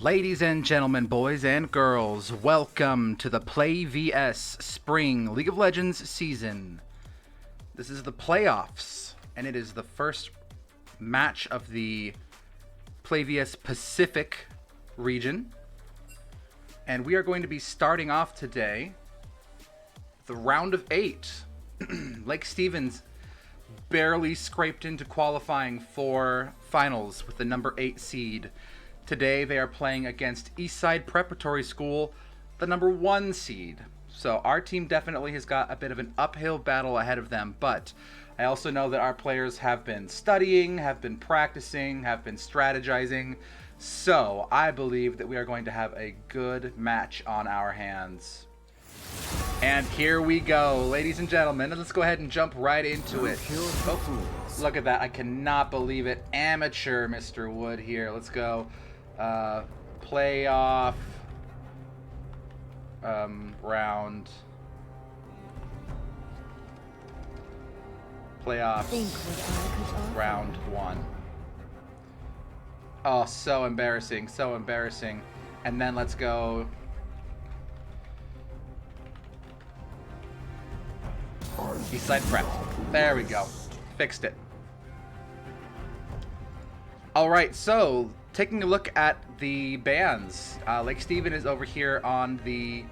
Ladies and gentlemen, boys and girls, welcome to the PlayVS Spring League of Legends season. This is the playoffs, and it is the first match of the PlayVS Pacific region. And we are going to be starting off today the round of 8. Lake Stevens barely scraped into qualifying for finals with the number 8 seed. Today they are playing against Eastside Preparatory School, the number 1 seed. So our team definitely has got a bit of an uphill battle ahead of them, but I also know that our players have been studying, have been practicing, have been strategizing. So I believe that we are going to have a good match on our hands. And here we go, ladies and gentlemen. Let's go ahead and jump right into it. Oh, look at that. I cannot believe it. Amateur Mr. Wood here. Let's go. Playoff round. Playoff round 1. Oh, so embarrassing. So embarrassing. And then let's go. Eastside Prep. There we go. Fixed it. Alright, so taking a look at the bans. Lake Steven is over here on the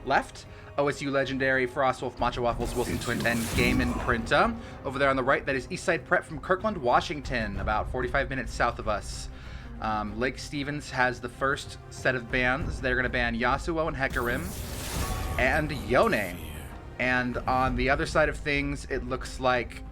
left. OSU Legendary, Frostwolf, Matcha Waffles, Wilson Twin 10, Game and Printa. Over there on the right, that is Eastside Prep from Kirkland, Washington, about 45 minutes south of us. Lake Stevens has the first set of bans. They're going to ban Yasuo and Hecarim and Yone. And on the other side of things, it looks like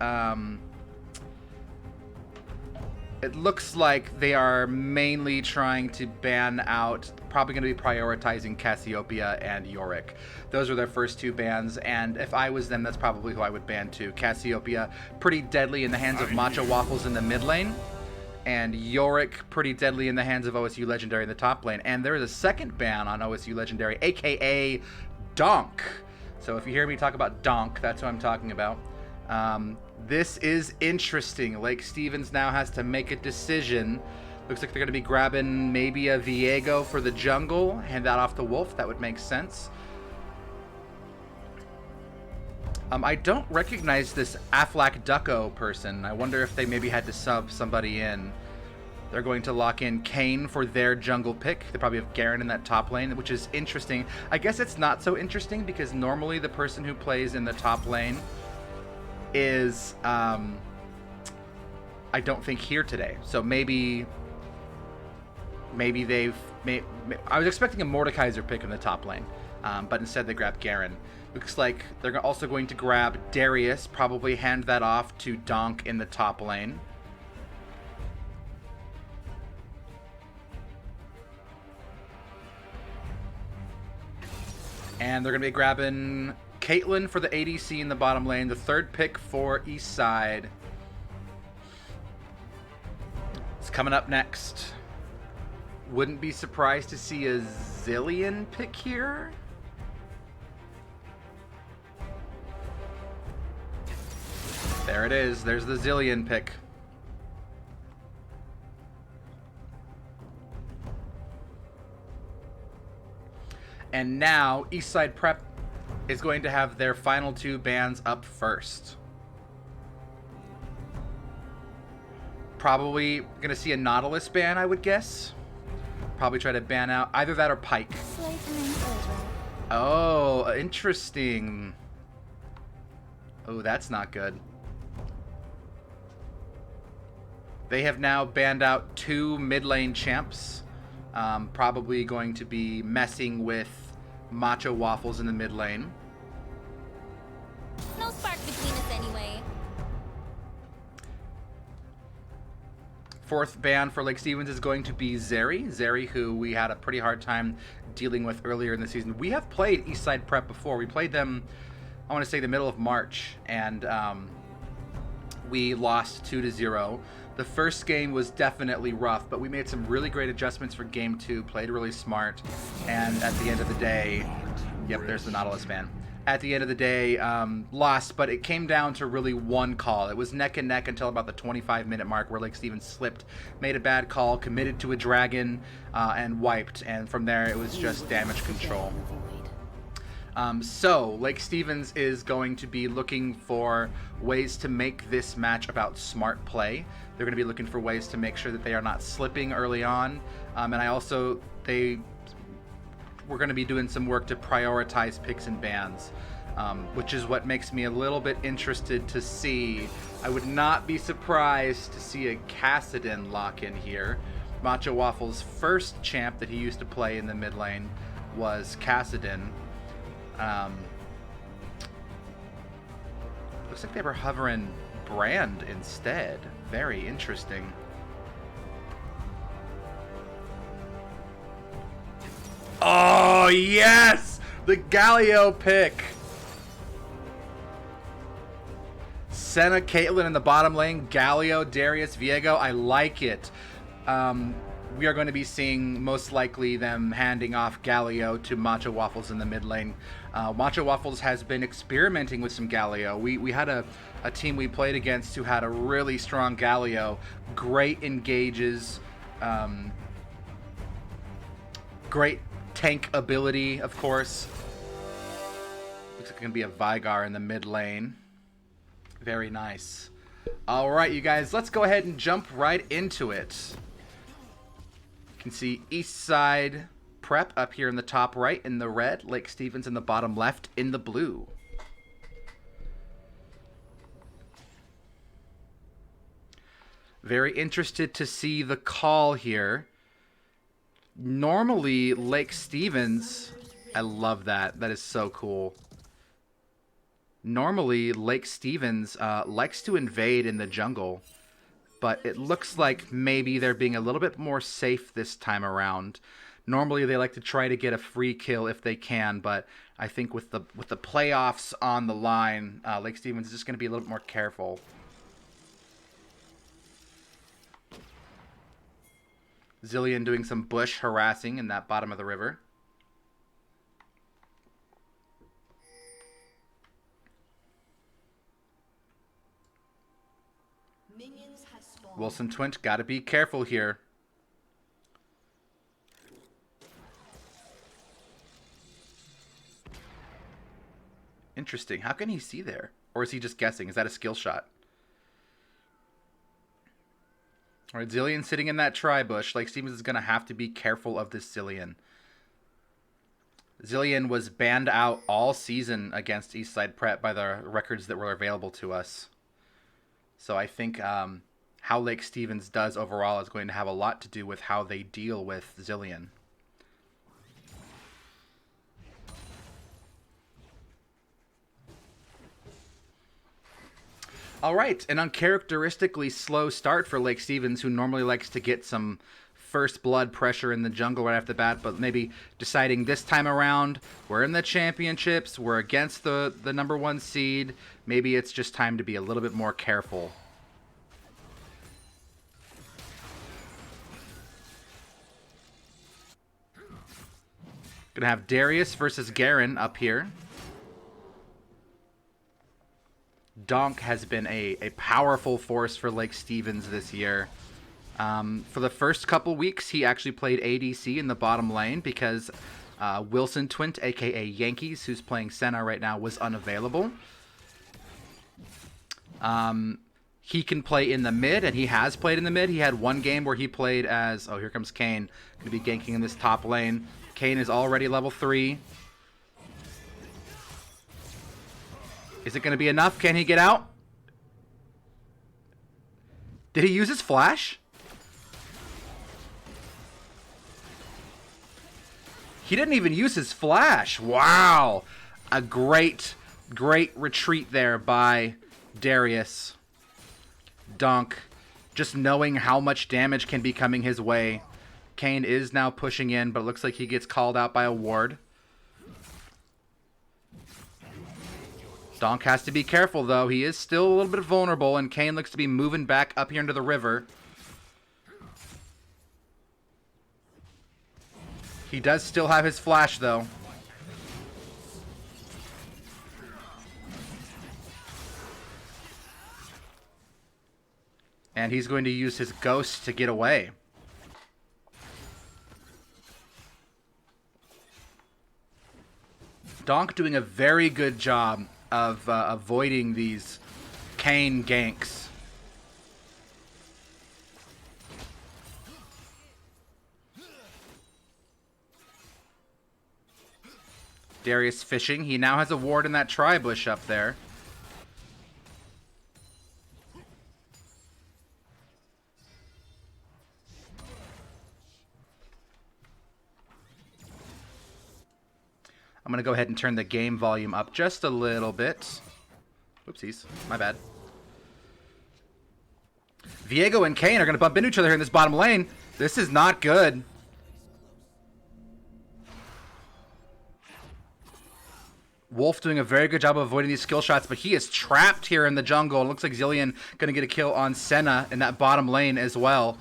they are mainly trying to ban out, probably going to be prioritizing Cassiopeia and Yorick. Those are their first 2 bans, and if I was them, that's probably who I would ban too. Cassiopeia, pretty deadly in the hands of Matcha Waffles in the mid lane, and Yorick, pretty deadly in the hands of OSU Legendary in the top lane. And there is a second ban on OSU Legendary, aka Donk. So if you hear me talk about Donk, that's what I'm talking about. This is interesting. Lake Stevens now has to make a decision. Looks like they're going to be grabbing maybe a Viego for the jungle. Hand that off to Wolf. That would make sense. I don't recognize this Aflac Ducko person. I wonder if they maybe had to sub somebody in. They're going to lock in Kane for their jungle pick. They probably have Garen in that top lane, which is interesting. I guess it's not so interesting because normally the person who plays in the top lane is, I don't think here today. So maybe they've, I was expecting a Mordekaiser pick in the top lane, but instead they grabbed Garen. Looks like they're also going to grab Darius, probably hand that off to Donk in the top lane. And they're going to be grabbing Caitlyn for the ADC in the bottom lane, the 3rd pick for Eastside. It's coming up next. Wouldn't be surprised to see a Zillion pick here. There it is. There's the Zillion pick. And now Eastside Prep is going to have their final 2 bans up first. Probably going to see a Nautilus ban, I would guess. Probably try to ban out either that or Pike. Oh, interesting. Oh, that's not good. They have now banned out 2 mid lane champs. Probably going to be messing with Matcha Waffles in the mid lane. No spark between us anyway. 4th ban for Lake Stevens is going to be Zeri. Zeri, who we had a pretty hard time dealing with earlier in the season. We have played Eastside Prep before. We played them, I want to say, the middle of March, and we lost 2-0. The first game was definitely rough, but we made some really great adjustments for game 2, played really smart, and at the end of the day, yep, there's the Nautilus ban. at the end of the day, lost, but it came down to really one call. It was neck and neck until about the 25-minute mark where Lake Stevens slipped, made a bad call, committed to a dragon, and wiped. And from there, it was just damage control. So Lake Stevens is going to be looking for ways to make this match about smart play. They're going to be looking for ways to make sure that they are not slipping early on. And we're going to be doing some work to prioritize picks and bans, which is what makes me a little bit interested to see. I would not be surprised to see a Kassadin lock in here. Macho Waffle's first champ that he used to play in the mid lane was Kassadin. Looks like they were hovering Brand instead. Very interesting. Oh, yes! The Galio pick! Senna, Caitlyn in the bottom lane. Galio, Darius, Viego. I like it. We are going to be seeing, most likely, them handing off Galio to Macho Waffles in the mid lane. Macho Waffles has been experimenting with some Galio. We had a team we played against who had a really strong Galio. Great engages. Great tank ability, of course. Looks like it's going to be a Vigar in the mid lane. Very nice. All right, you guys, let's go ahead and jump right into it. You can see Eastside Prep up here in the top right in the red, Lake Stevens in the bottom left in the blue. Very interested to see the call here. Normally, Lake Stevens, I love that. That is so cool. Normally, Lake Stevens likes to invade in the jungle, but it looks like maybe they're being a little bit more safe this time around. Normally, they like to try to get a free kill if they can, but I think with the playoffs on the line, Lake Stevens is just going to be a little bit more careful. Zilean doing some bush harassing in that bottom of the river. Wilson Twint, gotta be careful here. Interesting. How can he see there? Or is he just guessing? Is that a skill shot? All right, Zilean sitting in that tri-bush. Lake Stevens is going to have to be careful of this Zilean. Zilean was banned out all season against Eastside Prep by the records that were available to us. So I think how Lake Stevens does overall is going to have a lot to do with how they deal with Zilean. All right, an uncharacteristically slow start for Lake Stevens, who normally likes to get some first blood pressure in the jungle right off the bat, but maybe deciding this time around, we're in the championships, we're against the number 1 seed, maybe it's just time to be a little bit more careful. Gonna have Darius versus Garen up here. Donk has been a powerful force for Lake Stevens this year. For the first couple weeks, he actually played ADC in the bottom lane because Wilson Twint, a.k.a. Yankees, who's playing Senna right now, was unavailable. He can play in the mid, and he has played in the mid. He had one game where he played as... Oh, here comes Kayn. Going to be ganking in this top lane. Kayn is already level 3. Is it going to be enough? Can he get out? Did he use his flash? He didn't even use his flash. Wow. A great retreat there by Darius. Donk, just knowing how much damage can be coming his way. Kayn is now pushing in, but it looks like he gets called out by a ward. Donk has to be careful, though. He is still a little bit vulnerable, and Kayn looks to be moving back up here into the river. He does still have his flash, though. And he's going to use his ghost to get away. Donk doing a very good job of avoiding these Kayn ganks. Darius fishing. He now has a ward in that tri-bush up there. I'm going to go ahead and turn the game volume up just a little bit. Whoopsies. My bad. Viego and Kayn are going to bump into each other here in this bottom lane. This is not good. Wolf doing a very good job of avoiding these skill shots, but he is trapped here in the jungle. It looks like Zilean going to get a kill on Senna in that bottom lane as well.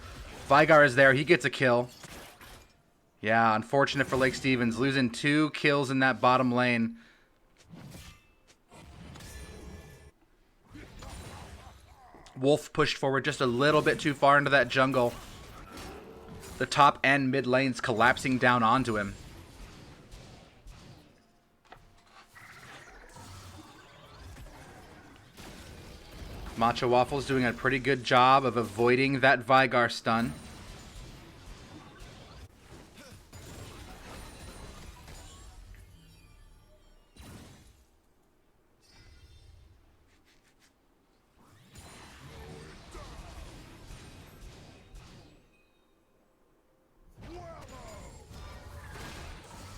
Veigar is there. He gets a kill. Yeah, unfortunate for Lake Stevens. Losing 2 kills in that bottom lane. Wolf pushed forward just a little bit too far into that jungle. The top and mid lanes collapsing down onto him. Matcha Waffles doing a pretty good job of avoiding that Veigar stun.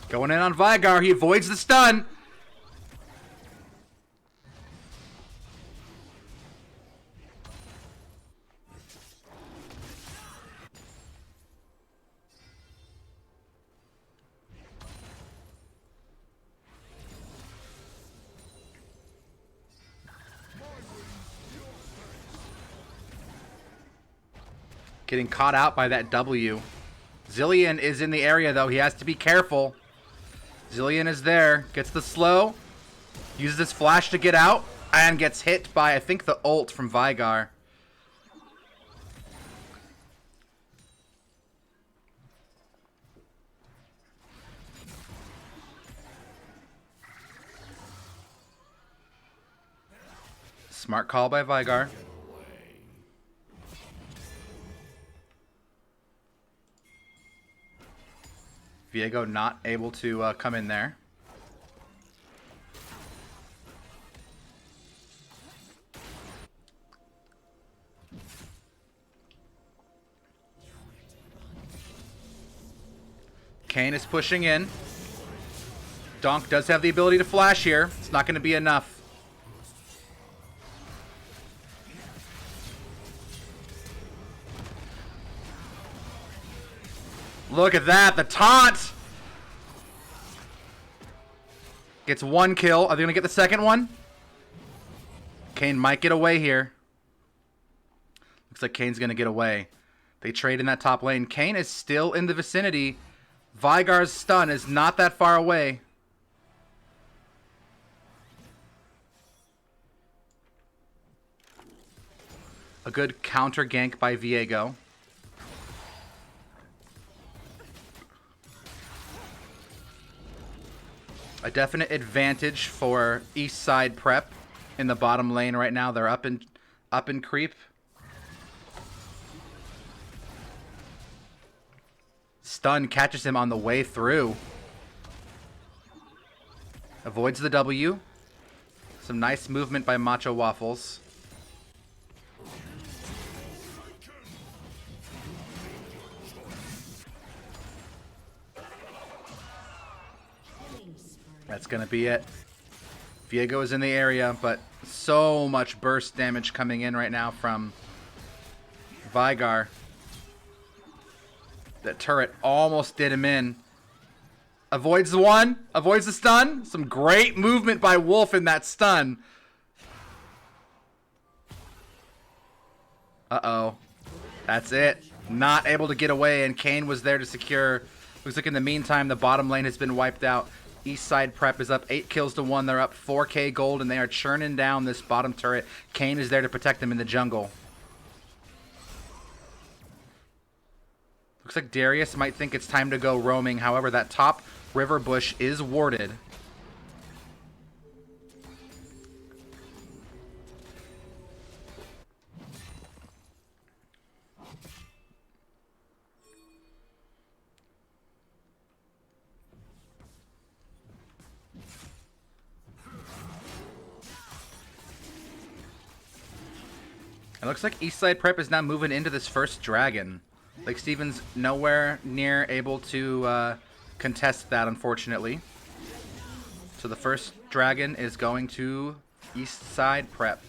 Going in on Veigar, he avoids the stun. Getting caught out by that W. Zilean is in the area, though. He has to be careful. Zilean is there. Gets the slow. Uses his flash to get out. And gets hit by, I think, the ult from Veigar. Smart call by Veigar. Viego not able to come in there. Kayn is pushing in. Donk does have the ability to flash here. It's not going to be enough. Look at that, the taunt! Gets 1 kill. Are they going to get the second one? Kayn might get away here. Looks like Kayn's going to get away. They trade in that top lane. Kayn is still in the vicinity. Veigar's stun is not that far away. A good counter gank by Viego. A definite advantage for Eastside Prep in the bottom lane right now. They're up in creep. Stun catches him on the way through. Avoids the W. Some nice movement by Matcha Waffles. That's going to be it. Viego is in the area, but so much burst damage coming in right now from Veigar. That turret almost did him in. Avoids the one. Avoids the stun. Some great movement by Wolf in that stun. Uh-oh. That's it. Not able to get away, and Kayn was there to secure. Looks like in the meantime, the bottom lane has been wiped out. Eastside Prep is up 8 kills to 1. They're up 4k gold, and they are churning down this bottom turret. Kayn is there to protect them in the jungle. Looks like Darius might think it's time to go roaming. However, that top river bush is warded. It looks like Eastside Prep is now moving into this first dragon. Like Steven's nowhere near able to contest that, unfortunately. So the first dragon is going to Eastside Prep.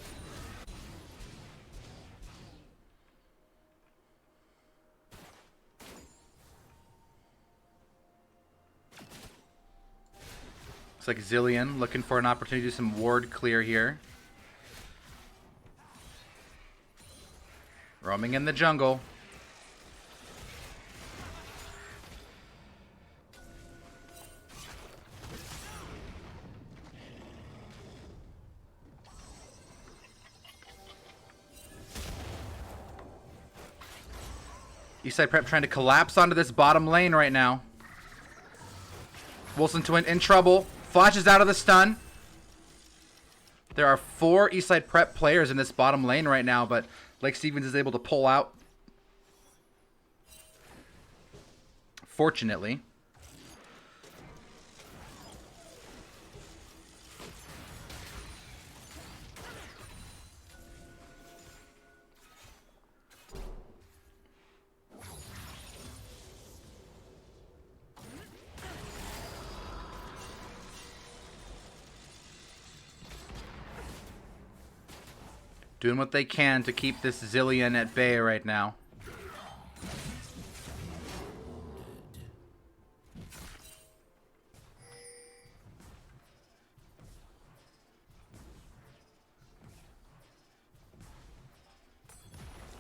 Looks like Zillion looking for an opportunity to do some ward clear here. Roaming in the jungle. Eastside Prep trying to collapse onto this bottom lane right now. Wilson Twin in trouble. Flashes out of the stun. There are 4 Eastside Prep players in this bottom lane right now, but Lake Stevens is able to pull out. Fortunately. Doing what they can to keep this Zillion at bay right now.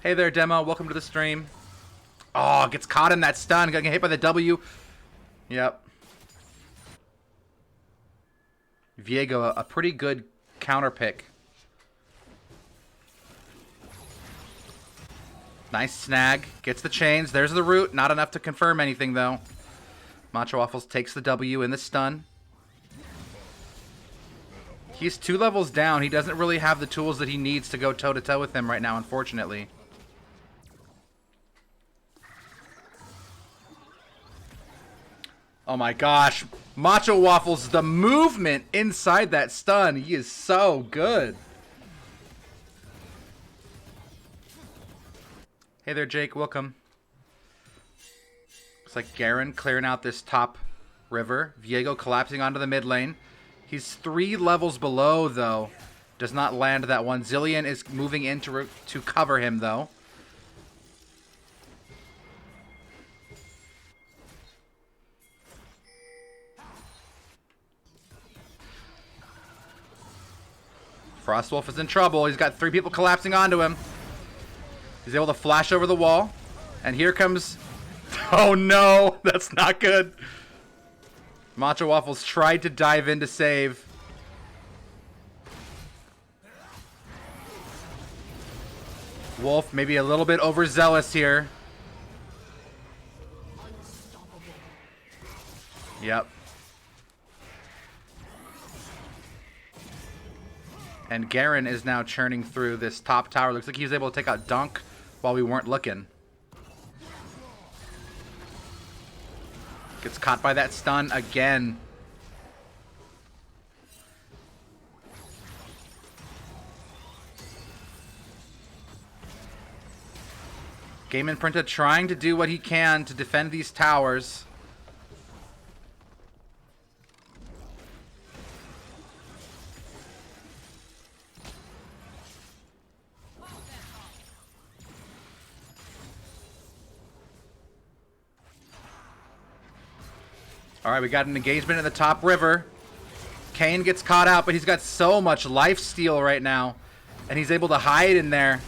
Hey there, Demo. Welcome to the stream. Oh, gets caught in that stun. Gonna get hit by the W. Yep. Viego, a pretty good counter pick. Nice snag. Gets the chains. There's the root. Not enough to confirm anything, though. Macho Waffles takes the W in the stun. He's 2 levels down. He doesn't really have the tools that he needs to go toe-to-toe with him right now, unfortunately. Oh my gosh. Macho Waffles, the movement inside that stun. He is so good. Hey there, Jake. Welcome. Looks like Garen clearing out this top river. Viego collapsing onto the mid lane. He's 3 levels below, though. Does not land that one. Zillion is moving in to cover him, though. Frostwolf is in trouble. He's got 3 people collapsing onto him. He's able to flash over the wall. And here comes... Oh no, that's not good. Macho Waffles tried to dive in to save. Wolf maybe a little bit overzealous here. Yep. And Garen is now churning through this top tower. Looks like he was able to take out Dunk while we weren't looking. Gets caught by that stun again. Game Imprinta trying to do what he can to defend these towers. All right, we got an engagement in the top river. Kane gets caught out, but he's got so much life steal right now. And he's able to hide in there.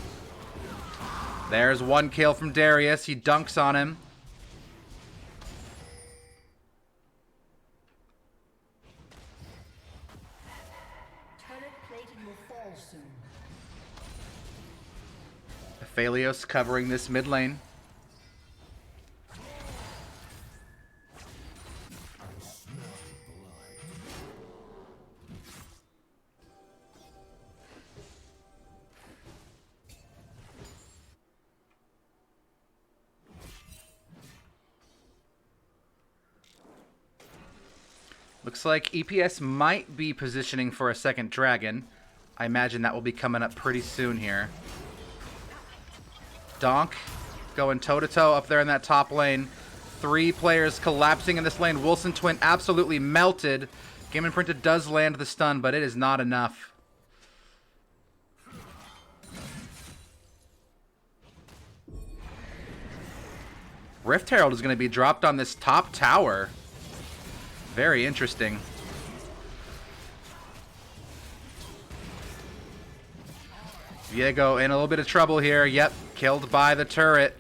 There's 1 kill from Darius. He dunks on him. Turret plating will fall soon. Aphelios covering this mid lane. Looks like EPS might be positioning for a second dragon. I imagine that will be coming up pretty soon here. Donk going toe-to-toe up there in that top lane. 3 players collapsing in this lane. Wilson Twin absolutely melted. Game Imprinted does land the stun, but it is not enough. Rift Herald is going to be dropped on this top tower. Very interesting. Viego in a little bit of trouble here. Yep, killed by the turret.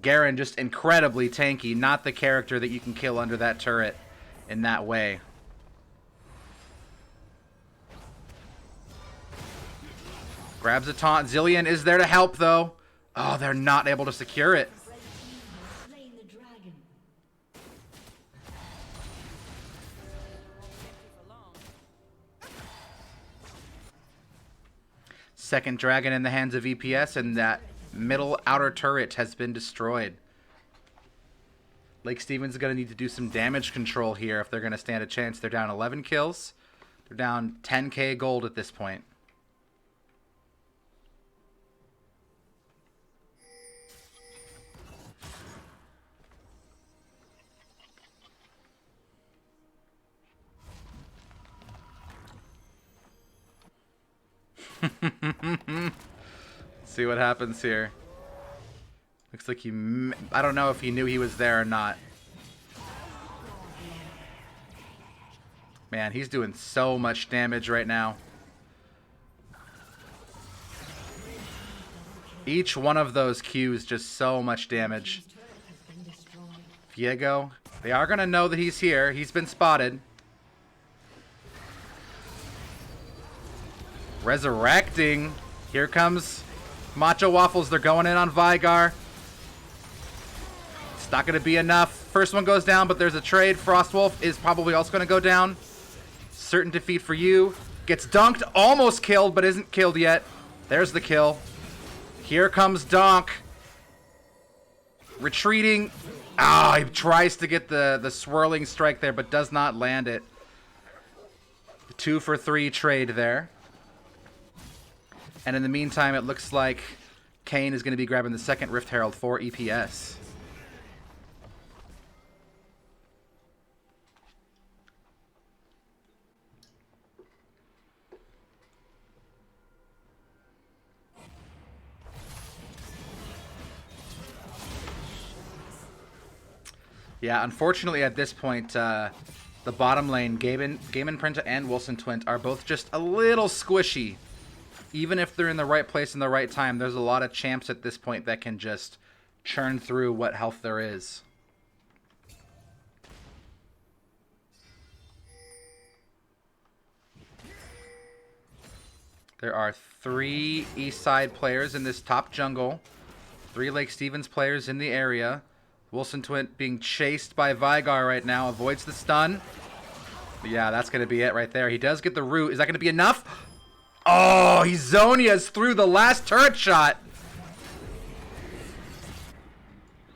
Garen just incredibly tanky. Not the character that you can kill under that turret in that way. Grabs a taunt. Zilean is there to help, though. Oh, they're not able to secure it. Second dragon in the hands of EPS, and that middle outer turret has been destroyed. Lake Stevens is going to need to do some damage control here if they're going to stand a chance. They're down 11 kills. They're down 10k gold at this point. See what happens here. Looks like he... I don't know if he knew he was there or not. Man, he's doing so much damage right now. Each one of those Qs just so much damage. Viego. They are going to know that he's here. He's been spotted. Resurrecting. Here comes Macho Waffles. They're going in on Vigar. It's not going to be enough. First one goes down, but there's a trade. Frostwolf is probably also going to go down. Certain defeat for you. Gets dunked. Almost killed, but isn't killed yet. There's the kill. Here comes Donk. Retreating. Ah, he tries to get the swirling strike there, but does not land it. 2 for 3 trade there. And in the meantime, it looks like Kane is going to be grabbing the second Rift Herald for EPS. Yeah, unfortunately at this point, the bottom lane, Game Imprinta and Wilson Twint are both just a little squishy. Even if they're in the right place in the right time, there's a lot of champs at this point that can just churn through what health there is. There are 3 Eastside players in this top jungle. 3 Lake Stevens players in the area. Wilson Twint being chased by Vigar right now. Avoids the stun. But yeah, that's going to be it right there. He does get the root. Is that going to be enough? Oh, he Zonias through the last turret shot.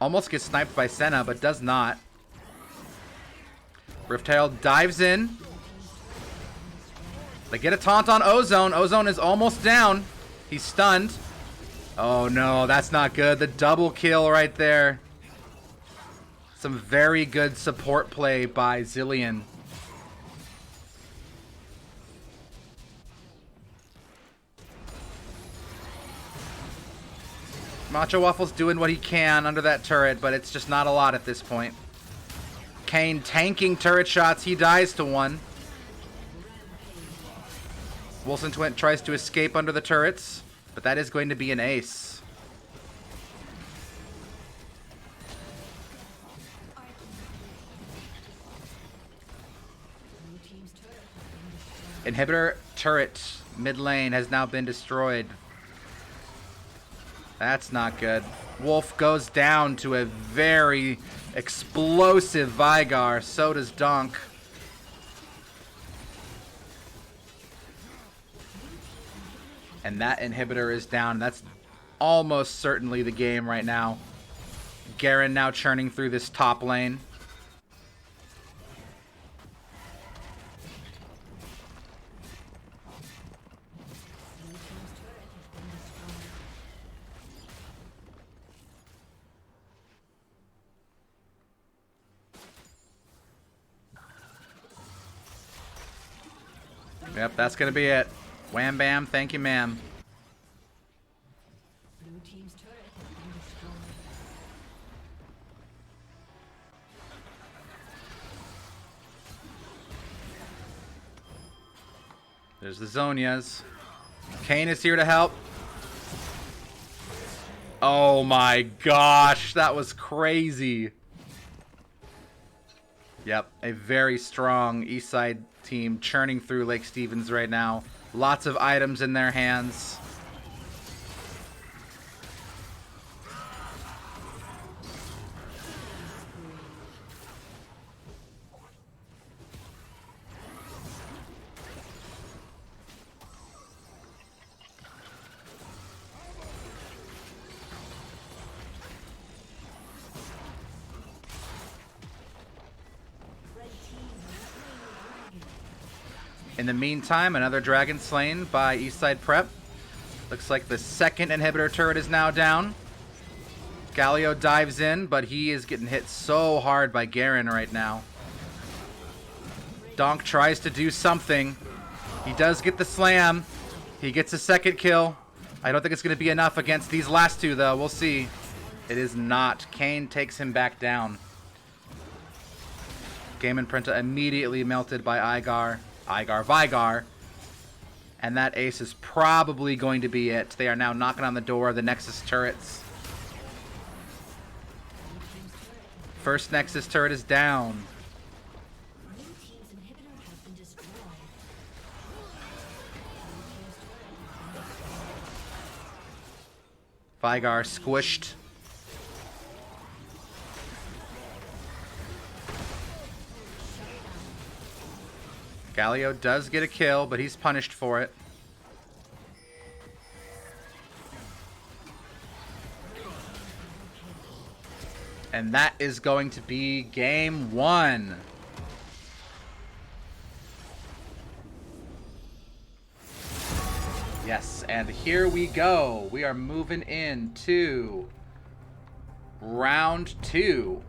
Almost gets sniped by Senna, but does not. Rift Herald dives in. They get a taunt on Ozone. Ozone is almost down. He's stunned. Oh no, that's not good. The double kill right there. Some very good support play by Zilean. Macho Waffle's doing what he can under that turret, but it's just not a lot at this point. Kane tanking turret shots. He dies to one. Wilson Twint tries to escape under the turrets, but that is going to be an ace. Inhibitor turret mid lane has now been destroyed. That's not good. Wolf goes down to a very explosive Vigar. So does Donk. And that inhibitor is down. That's almost certainly the game right now. Garen now churning through this top lane. Yep, that's gonna be it. Wham bam, thank you ma'am. Blue team's turret has been destroyed. There's the Zonias. Kane is here to help. Oh my gosh, that was crazy. Yep, a very strong Eastside team churning through Lake Stevens right now. Lots of items in their hands. In the meantime, another dragon slain by Eastside Prep. Looks like the second inhibitor turret is now down. Galio dives in, but he is getting hit so hard by Garen right now. Donk tries to do something. He does get the slam. He gets a second kill. I don't think it's going to be enough against these last two, though. We'll see. It is not. Kane takes him back down. Game and Printa immediately melted by Vigar. And that ace is probably going to be it. They are now knocking on the door of the Nexus turrets. First Nexus turret is down. Blue team's inhibitor has been destroyed. Vigar squished. Galio does get a kill, but he's punished for it. And that is going to be game one. Yes, and here we go. We are moving into round two.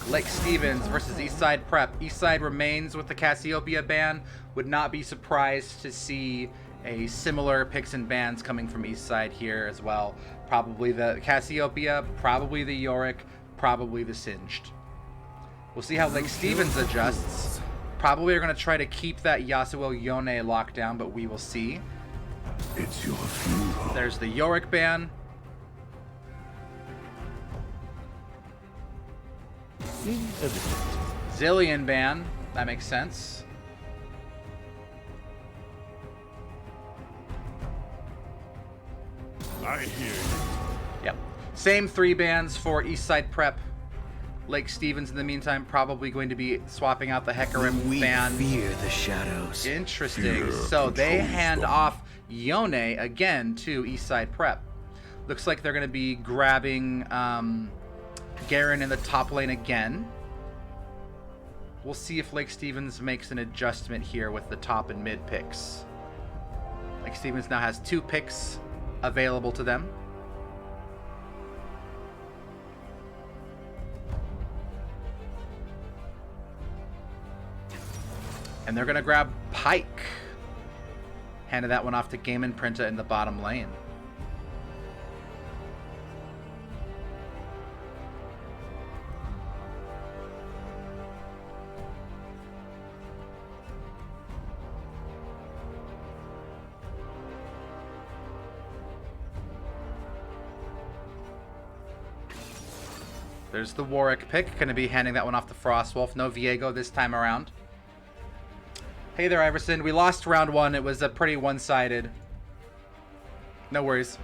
Lake Stevens versus Eastside Prep. Eastside remains with the Cassiopeia ban. Would not be surprised to see a similar picks and bans coming from Eastside here as well. Probably the Cassiopeia, probably the Yorick, probably the Singed. We'll see how Lake Stevens adjusts. Probably are going to try to keep that Yasuo Yone lockdown, but we will see. It's your funeral. There's the Yorick ban. Zillion ban. That makes sense. I hear you. Yep. Same 3 bans for Eastside Prep. Lake Stevens, in the meantime, probably going to be swapping out the Hecarim ban. Fear the shadows. Interesting. Fear So they controls hand them. off Yone again to Eastside Prep. Looks like they're going to be grabbing Garen in the top lane again. We'll see if Lake Stevens makes an adjustment here with the top and mid picks. Lake Stevens now has 2 picks available to them. And they're going to grab Pike. Handed that one off to Game and Printa in the bottom lane. There's the Warwick pick. Going to be handing that one off to Frostwolf. No Viego this time around. Hey there, Iverson. We lost round 1. It was a pretty one-sided. No worries.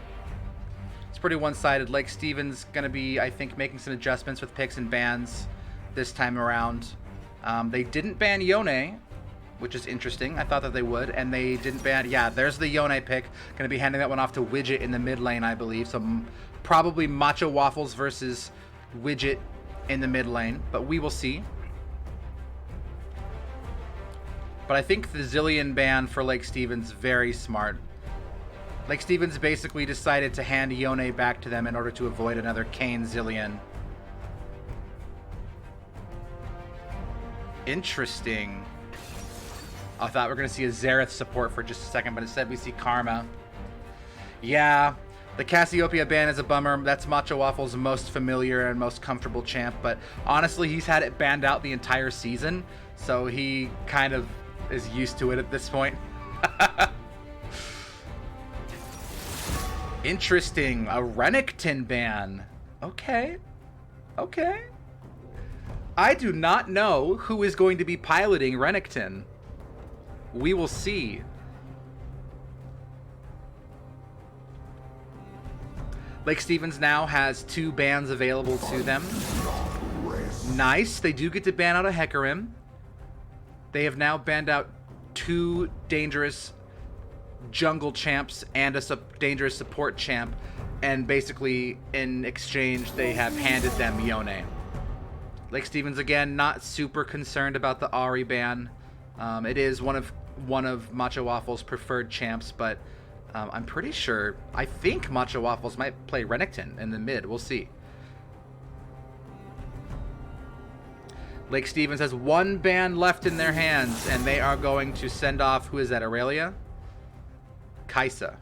It's pretty one-sided. Lake Stevens going to be, I think, making some adjustments with picks and bans this time around. They didn't ban Yone, which is interesting. I thought that they would. And they didn't ban... Yeah, there's the Yone pick. Going to be handing that one off to Widget in the mid lane, I believe. So probably Matcha Waffles versus Widget in the mid lane. But we will see. But I think the Zillion ban for Lake Stevens, very smart. Lake Stevens basically decided to hand Yone back to them in order to avoid another Kane Zillion. Interesting. I thought we were going to see a Xerath support for just a second, but instead we see Karma. Yeah, the Cassiopeia ban is a bummer. That's Macho Waffle's most familiar and most comfortable champ, but honestly, he's had it banned out the entire season, so he kind of is used to it at this point. Interesting, a Renekton ban. Okay, okay. I do not know who is going to be piloting Renekton. We will see. Lake Stevens now has 2 bans available to them. Nice. They do get to ban out a Hecarim. They have now banned out 2 dangerous jungle champs and a dangerous support champ. And basically, in exchange, they have handed them Yone. Lake Stevens, again, not super concerned about the Ahri ban. It is one of Macho Waffle's preferred champs, but I'm pretty sure, I think Macho Waffles might play Renekton in the mid. We'll see. Lake Stevens has 1 ban left in their hands, and they are going to send off, who is that, Aurelia? Kaisa.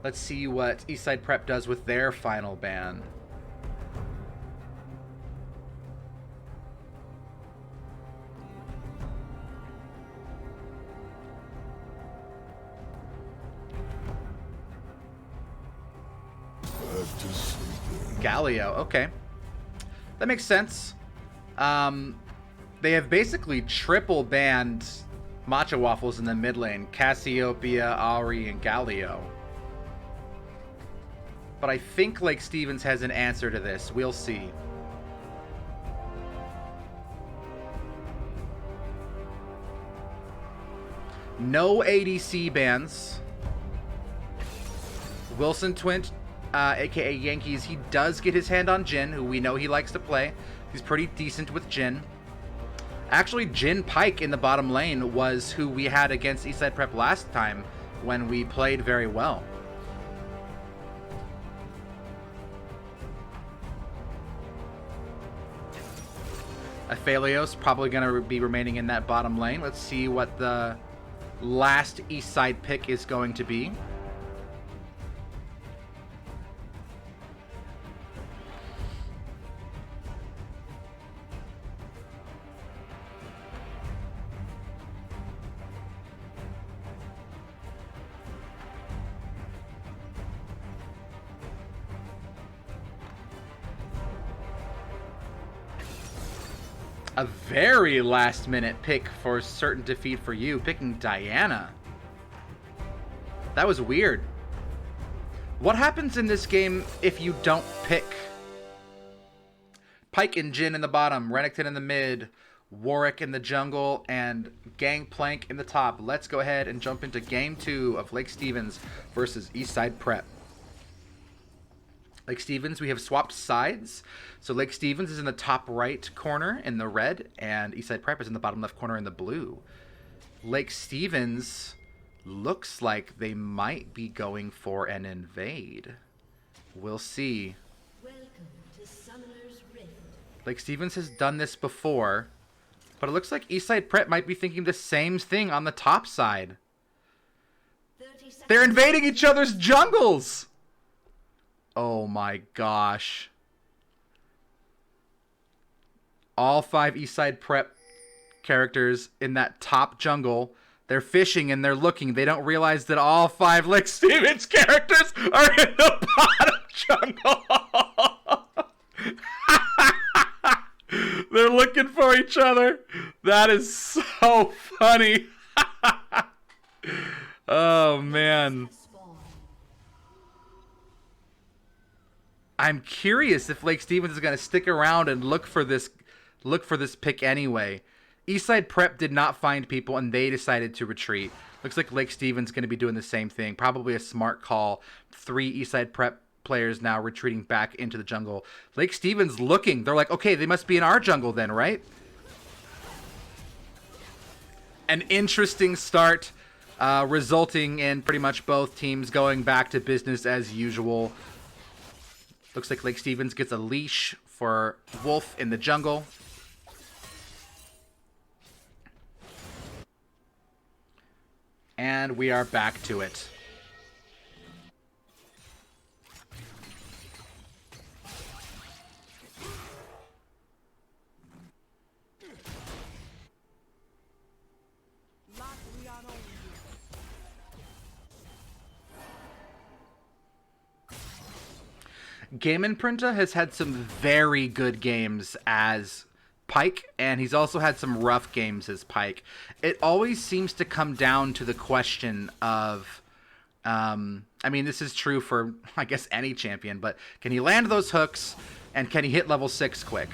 Let's see what Eastside Prep does with their final ban. Galio, okay. That makes sense. They have basically triple banned Macho Waffles in the mid lane. Cassiopeia, Ahri, and Galio. But I think Lake Stevens has an answer to this. We'll see. No ADC bans. Wilson Twint, aka Yankees, he does get his hand on Jhin, who we know he likes to play. He's pretty decent with Jhin. Actually, Jhin Pike in the bottom lane was who we had against Eastside Prep last time when we played very well. Aphelios probably going to be remaining in that bottom lane. Let's see what the last Eastside pick is going to be. A very last minute pick for certain defeat for you, picking Diana. That was weird. What happens in this game if you don't pick? Pike and Jhin in the bottom, Renekton in the mid, Warwick in the jungle, and Gangplank in the top. Let's go ahead and jump into game 2 of Lake Stevens versus Eastside Prep. Lake Stevens, we have swapped sides. So Lake Stevens is in the top right corner in the red, and Eastside Prep is in the bottom left corner in the blue. Lake Stevens looks like they might be going for an invade. We'll see. Welcome to Summoner's Rift. Lake Stevens has done this before, but it looks like Eastside Prep might be thinking the same thing on the top side. They're invading each other's jungles! Oh my gosh. All 5 Eastside Prep characters in that top jungle. They're fishing and they're looking. They don't realize that all 5 Lake Stevens characters are in the bottom jungle. They're looking for each other. That is so funny. Oh man. I'm curious if Lake Stevens is going to stick around and look for this pick anyway. Eastside Prep did not find people and they decided to retreat. Looks like Lake Stevens is going to be doing the same thing. Probably a smart call. 3 Eastside Prep players now retreating back into the jungle. Lake Stevens looking. They're like, okay, they must be in our jungle then, right? An interesting start, resulting in pretty much both teams going back to business as usual. Looks like Lake Stevens gets a leash for Wolf in the jungle. And we are back to it. Game Imprinta has had some very good games as Pyke, and he's also had some rough games as Pyke. It always seems to come down to the question of, I mean, this is true for, I guess, any champion, but can he land those hooks, and can he hit level 6 quick?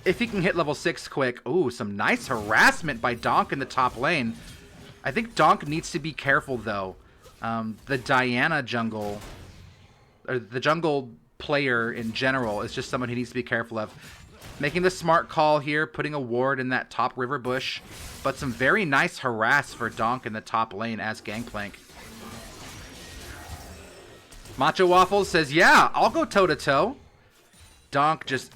If he can hit level 6 quick, ooh, some nice harassment by Donk in the top lane. I think Donk needs to be careful, though. The Diana jungle, or the jungle player in general, is just someone he needs to be careful of. Making the smart call here, putting a ward in that top river bush, but some very nice harass for Donk in the top lane as Gangplank. Macho Waffles says, yeah, I'll go toe-to-toe. Donk just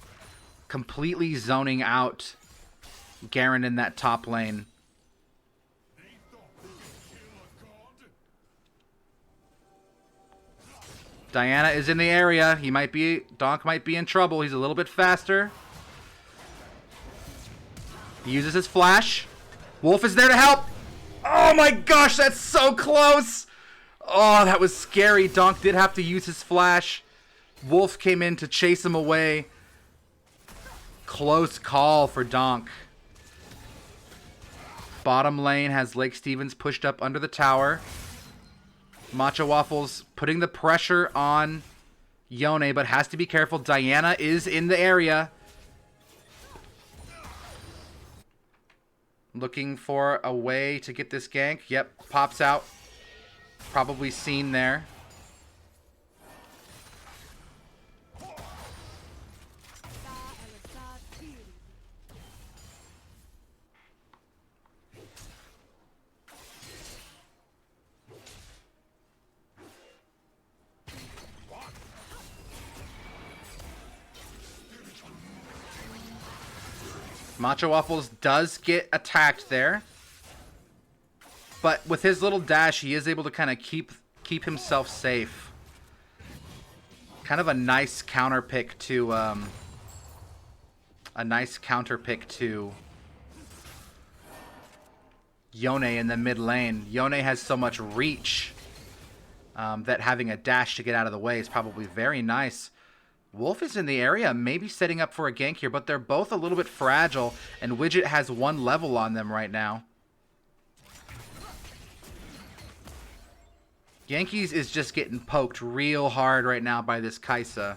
completely zoning out Garen in that top lane. Diana is in the area. Donk might be in trouble. He's a little bit faster. He uses his flash. Wolf is there to help. Oh my gosh, that's so close. Oh, that was scary. Donk did have to use his flash. Wolf came in to chase him away. Close call for Donk. Bottom lane has Lake Stevens pushed up under the tower. Macho Waffles putting the pressure on Yone, but has to be careful. Diana is in the area. Looking for a way to get this gank. Yep, pops out. Probably seen there. Macho Waffles does get attacked there. But with his little dash, he is able to kind of keep himself safe. Kind of a nice counter pick to Yone in the mid lane. Yone has so much reach that having a dash to get out of the way is probably very nice. Wolf is in the area, maybe setting up for a gank here, but they're both a little bit fragile, and Widget has 1 level on them right now. Yankees is just getting poked real hard right now by this Kai'Sa.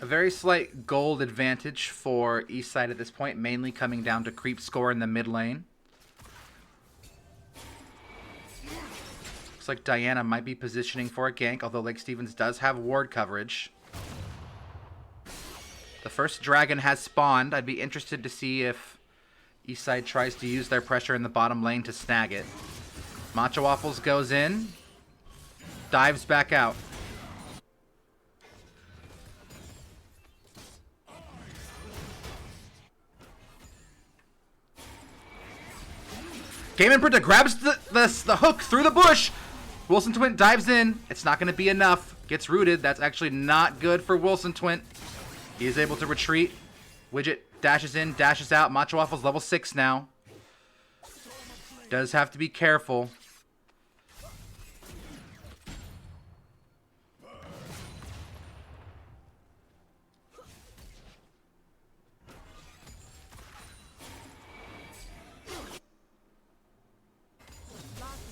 A very slight gold advantage for Eastside at this point, mainly coming down to creep score in the mid lane. Looks like Diana might be positioning for a gank, although Lake Stevens does have ward coverage. The first dragon has spawned. I'd be interested to see if Eastside tries to use their pressure in the bottom lane to snag it. Macho Waffles goes in, dives back out. Game Imprinta grabs the hook through the bush. Wilson Twint dives in. It's not going to be enough. Gets rooted. That's actually not good for Wilson Twint. He is able to retreat. Widget dashes in, dashes out. Macho Waffles level 6 now. Does have to be careful.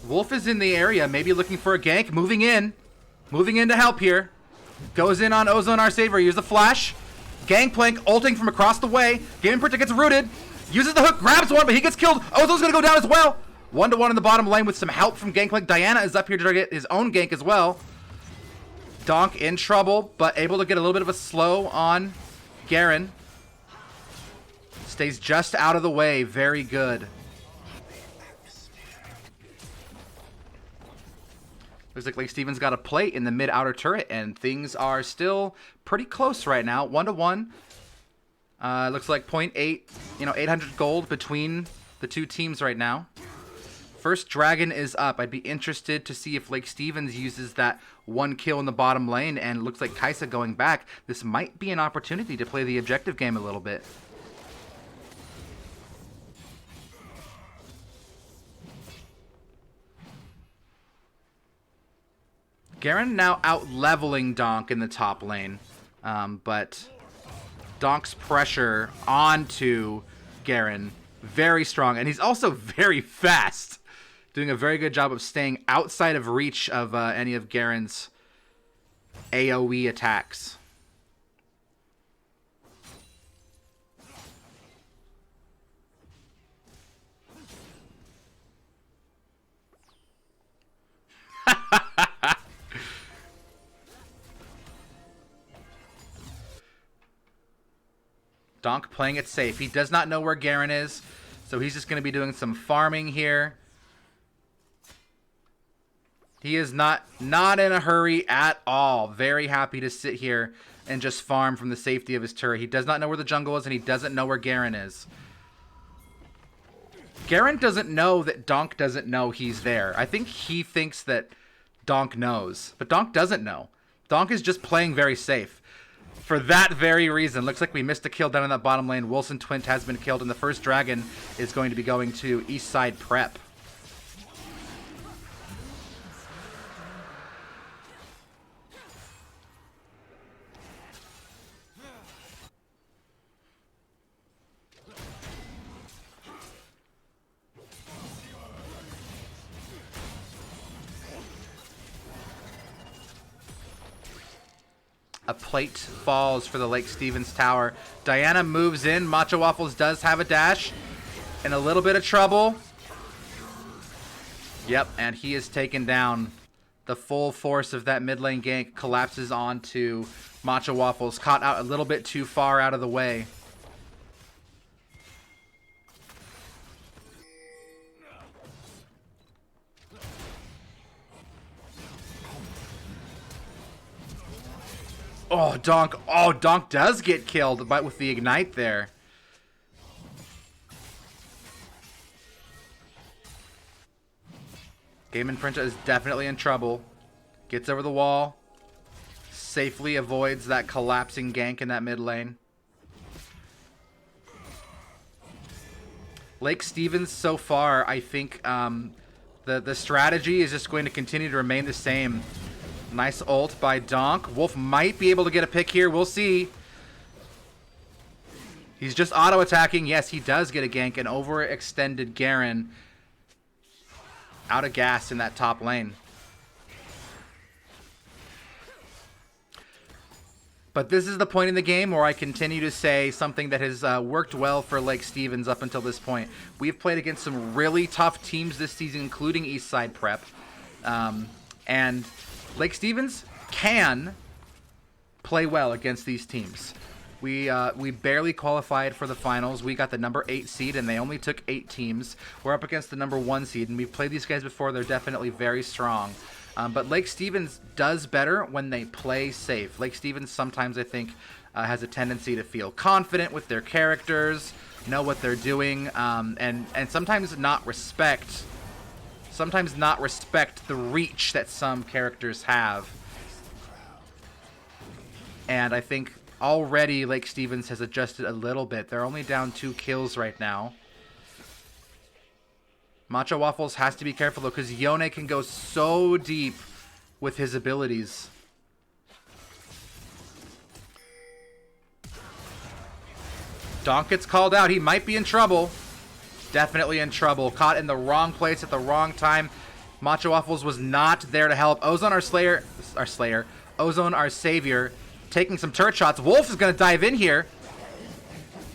Wolf is in the area, maybe looking for a gank. Moving in to help here. Goes in on Ozone Our Savior. Use the flash. Gangplank ulting from across the way. Game Imprinta gets rooted. Uses the hook, grabs one, but he gets killed. Ozone's going to go down as well. 1-1 in the bottom lane with some help from Gangplank. Diana is up here to get his own gank as well. Donk in trouble, but able to get a little bit of a slow on Garen. Stays just out of the way. Very good. Looks like Lake Stevens got a plate in the mid-outer turret, and things are still pretty close right now. 1-1. Looks like 0.8, 800 gold between the two teams right now. First dragon is up. I'd be interested to see if Lake Stevens uses that 1 kill in the bottom lane, and it looks like Kaisa going back. This might be an opportunity to play the objective game a little bit. Garen now out-leveling Donk in the top lane, but Donk's pressure onto Garen, very strong, and he's also very fast, doing a very good job of staying outside of reach of any of Garen's AoE attacks. Donk playing it safe. He does not know where Garen is, so he's just going to be doing some farming here. He is not in a hurry at all. Very happy to sit here and just farm from the safety of his turret. He does not know where the jungle is, and he doesn't know where Garen is. Garen doesn't know that Donk doesn't know he's there. I think he thinks that Donk knows, but Donk doesn't know. Donk is just playing very safe. For that very reason, looks like we missed a kill down in that bottom lane. Wilson Twint has been killed, and the first dragon is going to be going to Eastside Prep. A plate falls for the Lake Stevens tower. Diana moves in. Macho Waffles does have a dash. In a little bit of trouble. Yep, and he is taken down. The full force of that mid lane gank collapses onto Macho Waffles. Caught out a little bit too far out of the way. Oh, Donk. Oh, Donk does get killed, but with the ignite there. Game and Printa is definitely in trouble. Gets over the wall. Safely avoids that collapsing gank in that mid lane. Lake Stevens so far, I think the strategy is just going to continue to remain the same. Nice ult by Donk. Wolf might be able to get a pick here. We'll see. He's just auto-attacking. Yes, he does get a gank. An overextended Garen out of gas in that top lane. But this is the point in the game where I continue to say something that has worked well for Lake Stevens up until this point. We've played against some really tough teams this season, including Eastside Prep. And Lake Stevens can play well against these teams. We barely qualified for the finals. We got the number 8 seed, and they only took 8 teams. We're up against the number 1 seed, and we've played these guys before. They're definitely very strong. But Lake Stevens does better when they play safe. Lake Stevens sometimes, I think, has a tendency to feel confident with their characters, know what they're doing, and sometimes not respect the reach that some characters have. And I think already Lake Stevens has adjusted a little bit. They're only down 2 kills right now. Macho Waffles has to be careful though, because Yone can go so deep with his abilities. Donk gets called out. He might be in trouble. Definitely in trouble. Caught in the wrong place at the wrong time. Macho Waffles was not there to help. Ozone, Ozone, our savior, taking some turret shots. Wolf is going to dive in here.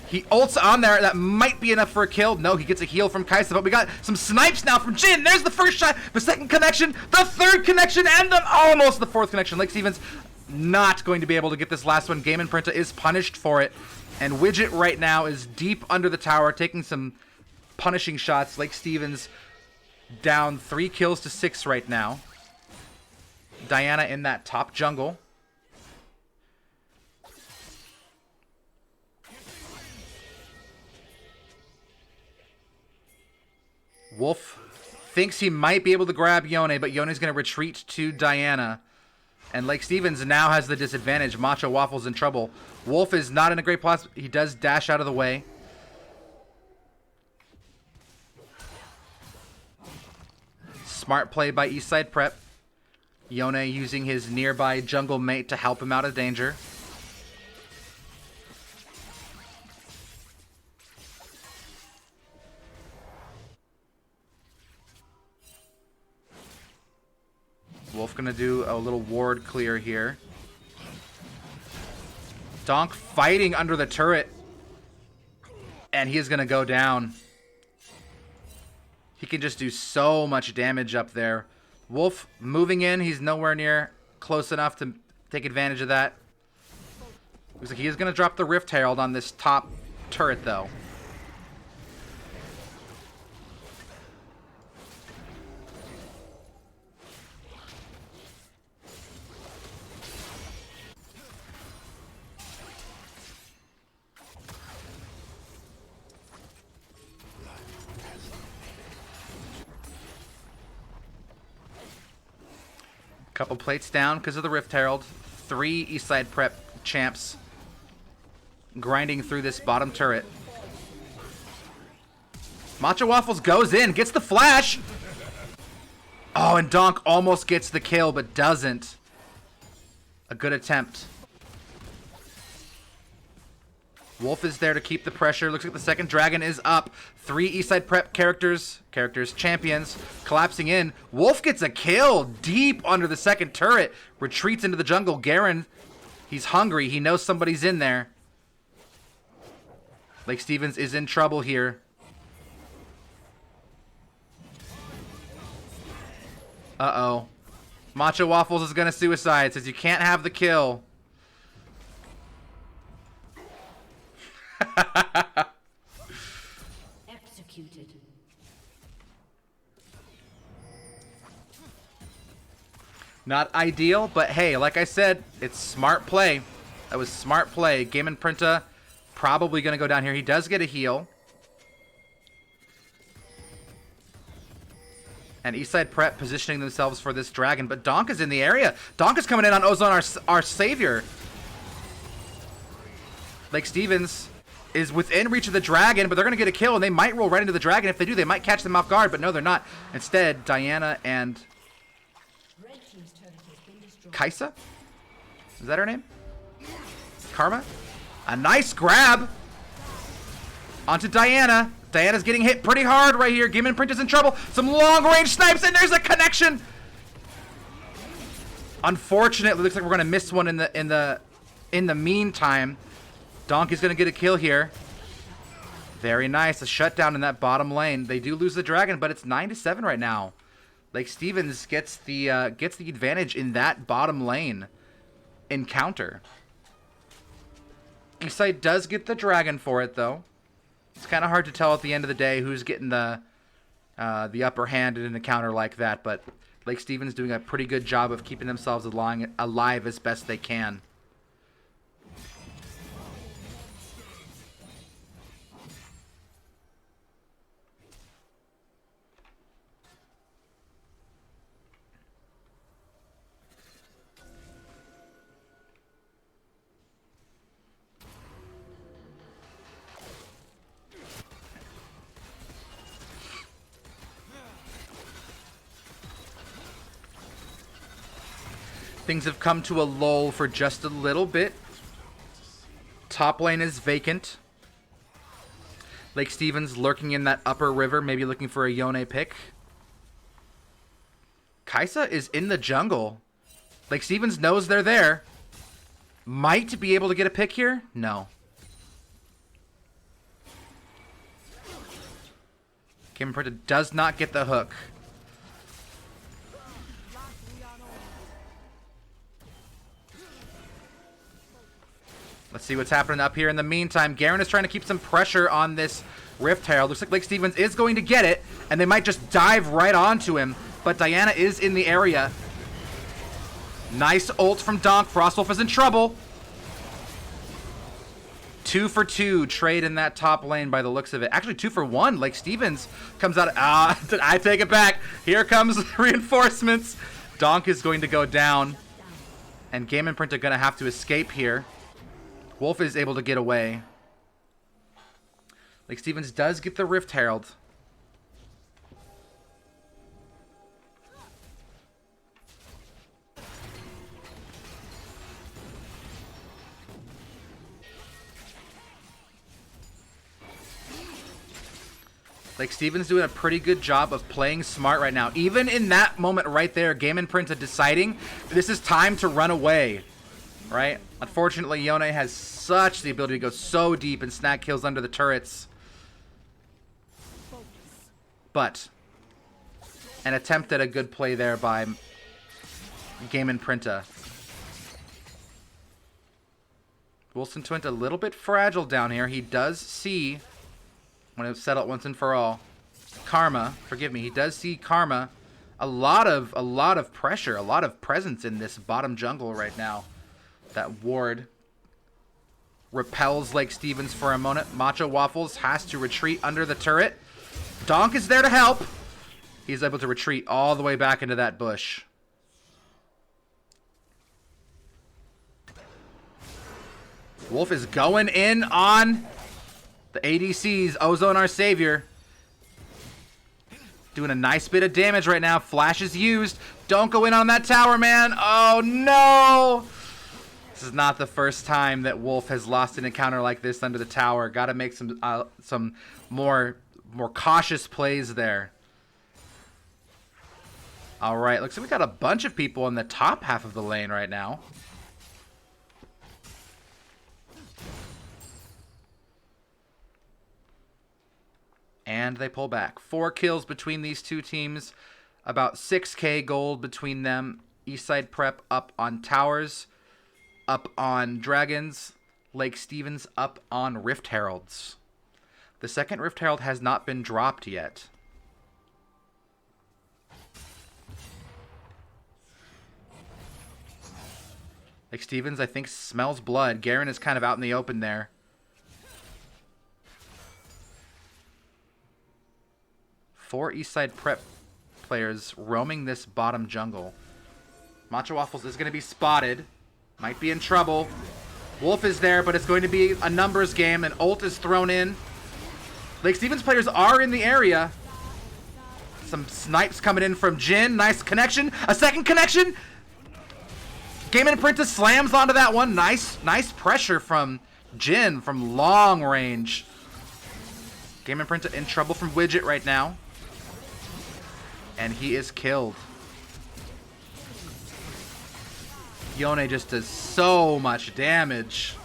He ults on there. That might be enough for a kill. No, he gets a heal from Kaisa, but we got some snipes now from Jin. There's the first shot, the second connection, the third connection, and then almost the fourth connection. Lake Stevens not going to be able to get this last one. Game and Printa is punished for it. And Widget right now is deep under the tower, taking some punishing shots. Lake Stevens down 3 kills to 6 right now. Diana in that top jungle. Wolf thinks he might be able to grab Yone, but Yone's going to retreat to Diana. And Lake Stevens now has the disadvantage. Macho Waffle's in trouble. Wolf is not in a great place. He does dash out of the way. Smart play by Eastside Prep. Yone using his nearby jungle mate to help him out of danger. Wolf gonna do a little ward clear here. Donk fighting under the turret. And he is gonna go down. He can just do so much damage up there. Wolf moving in. He's nowhere near close enough to take advantage of that. Looks like he is gonna drop the Rift Herald on this top turret though. Couple plates down because of the Rift Herald. 3 Eastside Prep champs grinding through this bottom turret. Macho Waffles goes in, gets the flash. Oh, and Donk almost gets the kill, but doesn't. A good attempt. Wolf is there to keep the pressure. Looks like the second dragon is up. 3 Eastside Prep characters, champions, collapsing in. Wolf gets a kill deep under the second turret. Retreats into the jungle. Garen, he's hungry. He knows somebody's in there. Lake Stevens is in trouble here. Uh-oh. Macho Waffles is going to suicide. Says you can't have the kill. Executed. Not ideal, but hey, like I said, it's smart play. That was smart play. Game and Printa probably going to go down here. He does get a heal. And Eastside Prep positioning themselves for this dragon, but Donk is in the area. Donk is coming in on Ozone, our savior. Lake Stevens is within reach of the dragon, but they're going to get a kill, and they might roll right into the dragon. If they do, they might catch them off guard, but no, they're not. Instead, Diana and Kaisa? Is that her name? Karma? A nice grab onto Diana. Diana's getting hit pretty hard right here. Game and Print is in trouble. Some long-range snipes, and there's a connection. Unfortunately, looks like we're going to miss one in the meantime. Donkey's going to get a kill here. Very nice. A shutdown in that bottom lane. They do lose the dragon, but it's 9-7 right now. Lake Stevens gets the advantage in that bottom lane encounter. Eastside does get the dragon for it, though. It's kind of hard to tell at the end of the day who's getting the upper hand in an encounter like that, but Lake Stevens doing a pretty good job of keeping themselves alive as best they can. Things have come to a lull for just a little bit. Top lane is vacant. Lake Stevens lurking in that upper river, maybe looking for a Yone pick. Kaisa is in the jungle. Lake Stevens knows they're there. Might be able to get a pick here? No. Kim Printa does not get the hook. Let's see what's happening up here. In the meantime, Garen is trying to keep some pressure on this Rift Herald. Looks like Lake Stevens is going to get it, and they might just dive right onto him. But Diana is in the area. Nice ult from Donk. Frostwolf is in trouble. 2 for 2 trade in that top lane by the looks of it. Actually, 2 for 1. Like Stevens comes out. I take it back. Here comes reinforcements. Donk is going to go down. And Game Imprint are going to have to escape here. Wolf is able to get away. Like Stevens does get the Rift Herald. Like Stevens doing a pretty good job of playing smart right now. Even in that moment right there, Game Imprint are deciding this is time to run away. Right? Unfortunately, Yone has such the ability to go so deep and snag kills under the turrets. But an attempt at a good play there by Game Imprinta. Wilson Twint a little bit fragile down here. He does see, when it's settled once and for all, Karma, forgive me, he does see Karma. A lot of pressure, a lot of presence in this bottom jungle right now. That ward repels Lake Stevens for a moment. Macho Waffles has to retreat under the turret. Donk is there to help. He's able to retreat all the way back into that bush. Wolf is going in on the ADCs. Ozone, our savior. Doing a nice bit of damage right now. Flash is used. Don't go in on that tower, man. Oh, no. This is not the first time that Wolf has lost an encounter like this under the tower. Got to make some more cautious plays there. All right, looks like we got a bunch of people in the top half of the lane right now. And they pull back. 4 kills between these two teams. About 6k gold between them. Eastside Prep up on towers. Up on dragons. Lake Stevens up on Rift Heralds. The second Rift Herald has not been dropped yet. Lake Stevens, I think, smells blood. Garen is kind of out in the open there. Four Eastside Prep players roaming this bottom jungle. Macho Waffles is going to be spotted. Might be in trouble. Wolf is there, but it's going to be a numbers game, and ult is thrown in. Lake Stevens players are in the area. Some snipes coming in from Jin. Nice connection. A second connection. Game Imprinta slams onto that one. Nice pressure from Jin from long range. Game Imprinta in trouble from Widget right now. And he is killed. Yone just does so much damage.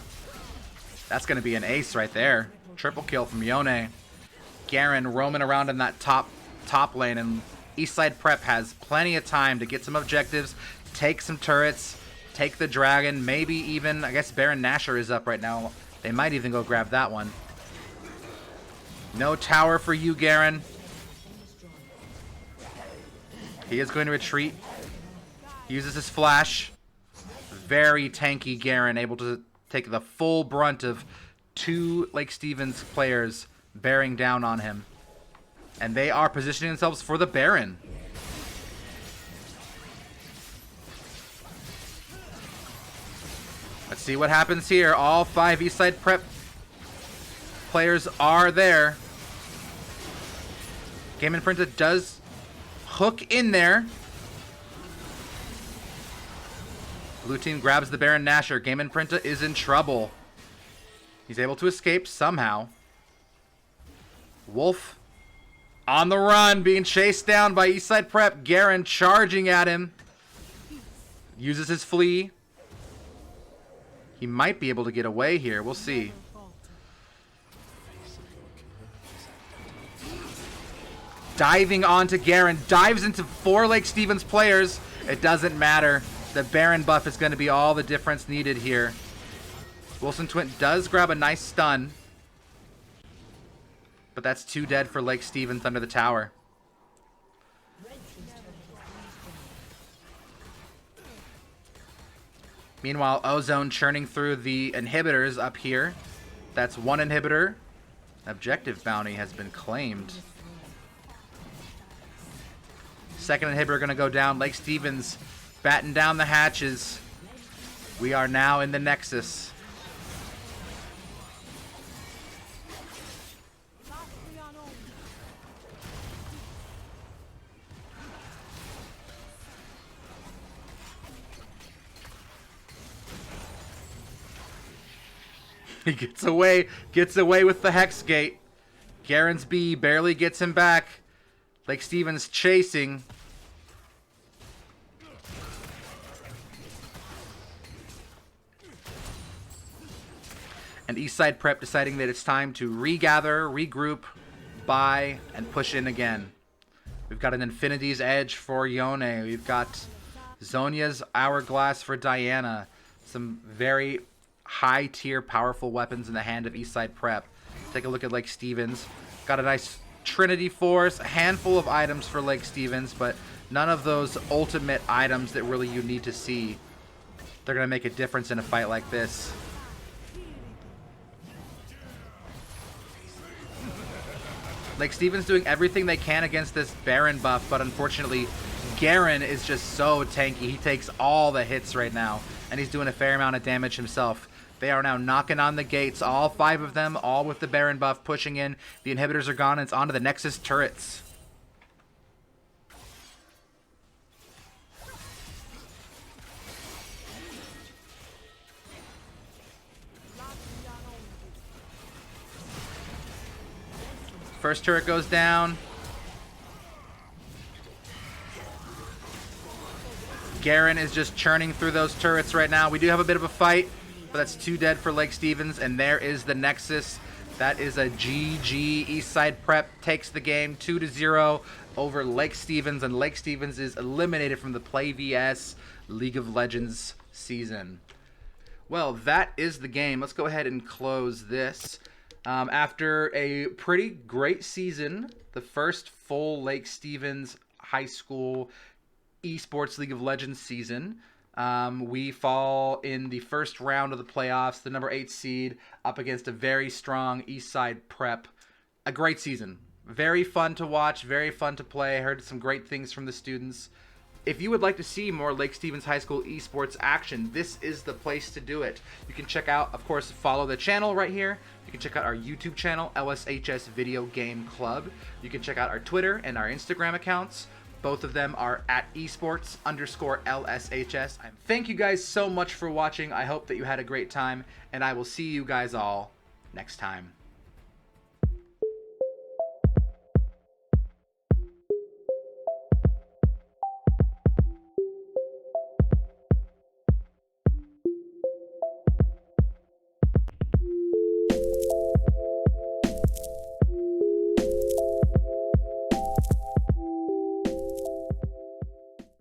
That's going to be an ace right there. Triple kill from Yone. Garen roaming around in that top lane, and Eastside Prep has plenty of time to get some objectives, take some turrets, take the dragon, maybe even, I guess Baron Nashor is up right now. They might even go grab that one. No tower for you, Garen. He is going to retreat. Uses his flash. Very tanky Garen, able to take the full brunt of 2 Lake Stevens players bearing down on him. And they are positioning themselves for the Baron. Let's see what happens here. All 5 Eastside Prep players are there. Game Imprinta does hook in there. Blue team grabs the Baron Nashor. Game Imprinta is in trouble. He's able to escape somehow. Wolf on the run, being chased down by Eastside Prep. Garen charging at him. Uses his flea. He might be able to get away here. We'll see. Diving onto Garen. Dives into 4 Lake Stevens players. It doesn't matter. The Baron buff is going to be all the difference needed here. Wilson Twint does grab a nice stun. But that's 2 dead for Lake Stevens under the tower. Meanwhile, Ozone churning through the inhibitors up here. That's one inhibitor. Objective bounty has been claimed. Second inhibitor going to go down. Lake Stevens batten down the hatches. We are now in the Nexus. He gets away with the Hex Gate. Garen's B barely gets him back. Lake Stevens chasing. And Eastside Prep deciding that it's time to regather, regroup, buy, and push in again. We've got an Infinity's Edge for Yone. We've got Zonia's Hourglass for Diana. Some very high-tier, powerful weapons in the hand of Eastside Prep. Take a look at Lake Stevens. Got a nice Trinity Force, a handful of items for Lake Stevens, but none of those ultimate items that really you need to see. They're going to make a difference in a fight like this. Lake Stevens doing everything they can against this Baron buff, but unfortunately, Garen is just so tanky. He takes all the hits right now, and he's doing a fair amount of damage himself. They are now knocking on the gates, all 5 of them, all with the Baron buff pushing in. The inhibitors are gone, and it's onto the Nexus turrets. First turret goes down. Garen is just churning through those turrets right now. We do have a bit of a fight, but that's 2 dead for Lake Stevens, and there is the Nexus. That is a GG. Eastside Prep takes the game 2-0 over Lake Stevens, and Lake Stevens is eliminated from the PlayVS League of Legends season. Well, that is the game. Let's go ahead and close this. After a pretty great season, the first full Lake Stevens High School Esports League of Legends season, we fall in the first round of the playoffs, the number 8 seed, up against a very strong Eastside Prep. A great season. Very fun to watch, very fun to play. I heard some great things from the students. If you would like to see more Lake Stevens High School esports action, this is the place to do it. You can check out, of course, follow the channel right here. You can check out our YouTube channel, LSHS Video Game Club. You can check out our Twitter and our Instagram accounts. Both of them are at esports_LSHS. Thank you guys so much for watching. I hope that you had a great time, and I will see you guys all next time.